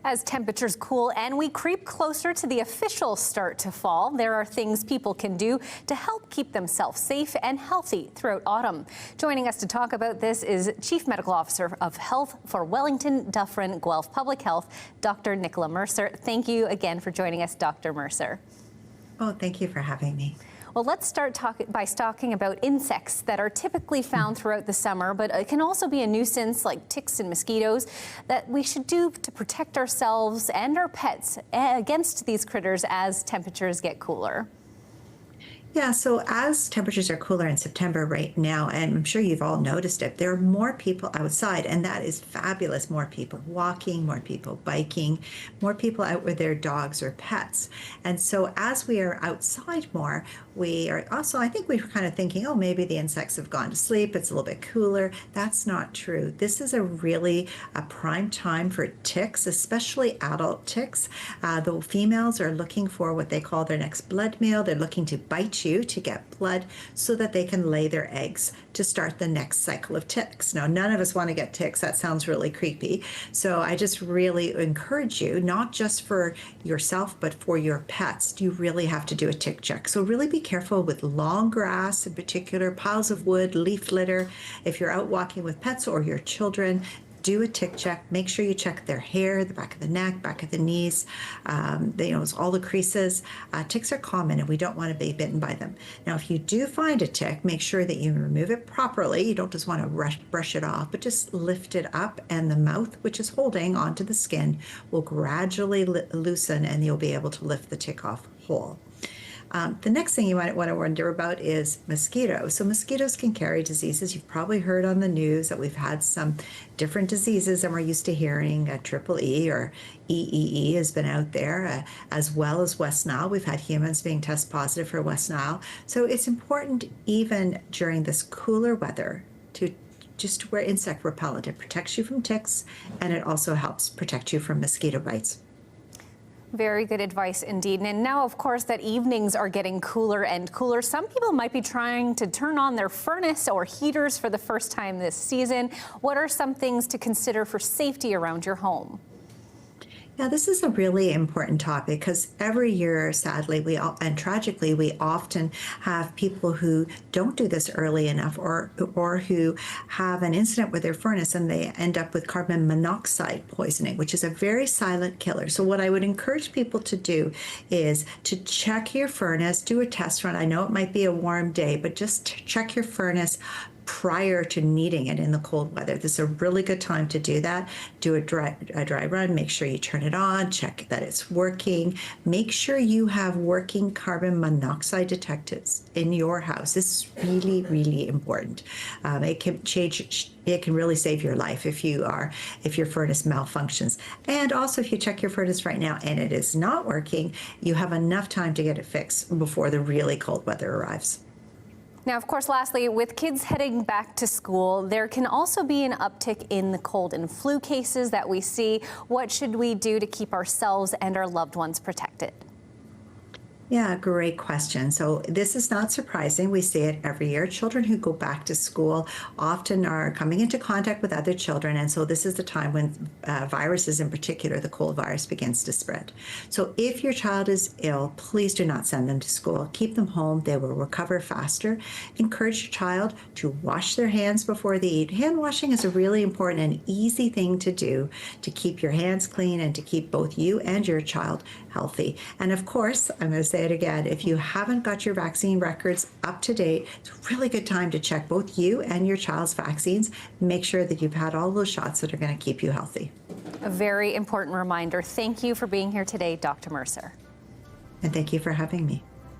As temperatures cool and we creep closer to the official start to fall, there are things people can do to help keep themselves safe and healthy throughout autumn. Joining us to talk about this is Chief Medical Officer of Health for Wellington, Dufferin, Guelph Public Health, Dr. Nicola Mercer. Thank you again for joining us, Dr. Mercer. Oh, thank you for having me. Well, let's start by talking about insects that are typically found throughout the summer, but it can also be a nuisance like ticks and mosquitoes that we should do to protect ourselves and our pets against these critters as temperatures get cooler. Yeah, so as temperatures are cooler in September right now, and I'm sure you've all noticed it, there are more people outside, and that is fabulous. More people walking, more people biking, more people out with their dogs or pets. And so as we are outside more, we are also, I think we're kind of thinking, oh, maybe the insects have gone to sleep, it's a little bit cooler. That's not true. This is a prime time for ticks, especially adult ticks. The females are looking for what they call their next blood meal. They're looking to bite you to get blood so that they can lay their eggs to start the next cycle of ticks. Now, none of us want to get ticks. That sounds really creepy. So I just really encourage you, not just for yourself, but for your pets, you really have to do a tick check. So really be careful with long grass, in particular, piles of wood, leaf litter. If you're out walking with pets or your children, do a tick check. Make sure you check their hair, the back of the neck, back of the knees, all the creases. Ticks are common and we don't want to be bitten by them. Now, if you do find a tick, make sure that you remove it properly. You don't just want to brush it off, but just lift it up, and the mouth, which is holding onto the skin, will gradually loosen and you'll be able to lift the tick off whole. The next thing you might want to wonder about is mosquitoes. So mosquitoes can carry diseases. You've probably heard on the news that we've had some different diseases than we're used to hearing. Triple E or EEE has been out there, as well as West Nile. We've had humans being test positive for West Nile. So it's important, even during this cooler weather, to just wear insect repellent. It protects you from ticks, and it also helps protect you from mosquito bites. Very good advice indeed. And now, of course, that evenings are getting cooler and cooler. Some people might be trying to turn on their furnace or heaters for the first time this season. What are some things to consider for safety around your home? Yeah, this is a really important topic because every year, sadly, and tragically, we often have people who don't do this early enough or who have an incident with their furnace and they end up with carbon monoxide poisoning, which is a very silent killer. So what I would encourage people to do is to check your furnace, do a test run. I know it might be a warm day, but just check your furnace prior to needing it in the cold weather. This is a really good time to do that. Do a dry run, make sure you turn it on, check that it's working. Make sure you have working carbon monoxide detectors in your house. This is really, really important. It can really save your life if your furnace malfunctions. And also, if you check your furnace right now and it is not working, you have enough time to get it fixed before the really cold weather arrives. Now, of course, lastly, with kids heading back to school, there can also be an uptick in the cold and flu cases that we see. What should we do to keep ourselves and our loved ones protected? Yeah, great question. So this is not surprising. We see it every year. Children who go back to school often are coming into contact with other children. And so this is the time when viruses, in particular, the cold virus, begins to spread. So if your child is ill, please do not send them to school. Keep them home. They will recover faster. Encourage your child to wash their hands before they eat. Hand washing is a really important and easy thing to do to keep your hands clean and to keep both you and your child healthy. And of course, I'm going to say it again, if you haven't got your vaccine records up to date, it's a really good time to check both you and your child's vaccines. Make sure that you've had all those shots that are going to keep you healthy. A very important reminder. Thank you for being here today, Dr. Mercer. And thank you for having me.